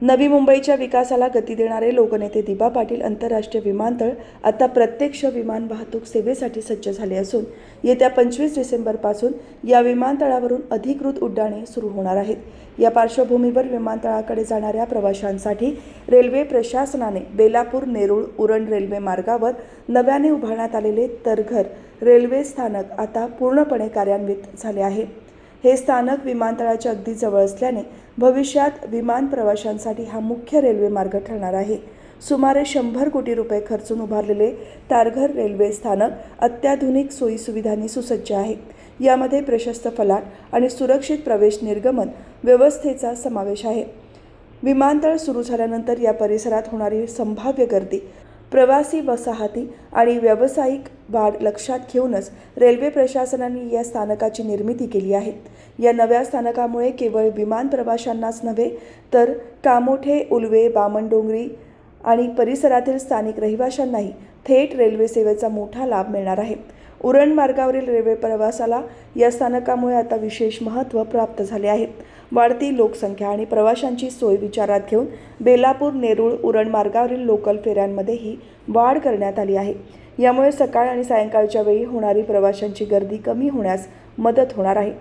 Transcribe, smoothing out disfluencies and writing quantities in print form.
नवी मुंबईच्या विकासाला गती देणारे लोकनेते दिबा पाटील आंतरराष्ट्रीय विमानतळ आता प्रत्यक्ष विमान वाहतूक सेवेसाठी सज्ज झाले असून येत्या 25 डिसेंबरपासून या विमानतळावरून अधिकृत उड्डाणे सुरू होणार आहेत। या पार्श्वभूमीवर विमानतळाकडे जाणाऱ्या प्रवाशांसाठी रेल्वे प्रशासनाने बेलापूर नेरूळ उरण रेल्वे मार्गावर नव्याने उभारण्यात आलेले तरघर रेल्वे स्थानक आता पूर्णपणे कार्यान्वित झाले आहे। हे स्थानक विमानतळाच्या अगदी जवळ असल्याने भविष्यात विमान प्रवाशांसाठी हा मुख्य रेल्वे मार्ग ठरणार आहे। सुमारे 100 कोटी रुपये खर्चून उभारलेले तारघर रेल्वे स्थानक अत्याधुनिक सोयीसुविधांनी सुसज्ज आहे। यामध्ये प्रशस्त फलाट आणि सुरक्षित प्रवेश निर्गमन व्यवस्थेचा समावेश आहे। विमानतळ सुरू झाल्यानंतर या परिसरात होणारी संभाव्य गर्दी, प्रवासी वसाहती आणि व्यावसायिक वाढ लक्षात घेऊनच रेल्वे प्रशासनाने या स्थानकाची निर्मिती केली आहे। या नव्या स्थानकामुळे केवळ विमान प्रवाशांनाच नव्हे तर कामोठे, उल्वे, बामणडोंगरी आणि परिसरातील स्थानिक रहिवाशांनाही थेट रेल्वे सेवेचा मोठा लाभ मिळणार आहे। उरण मार्गावरील रेल्वे प्रवासाला या स्थानकामुळे आता विशेष महत्त्व प्राप्त झाले आहे। वाढती लोकसंख्या आणि प्रवाशांची सोय विचारात घेऊन बेलापूर नेरूळ उरण मार्गावरील लोकल फेऱ्यांमध्येही वाढ करण्यात आली आहे। यामुळे सकाळ आणि सायंकाळच्या वेळी होणारी प्रवाशांची गर्दी कमी होण्यास मदत होणार आहे।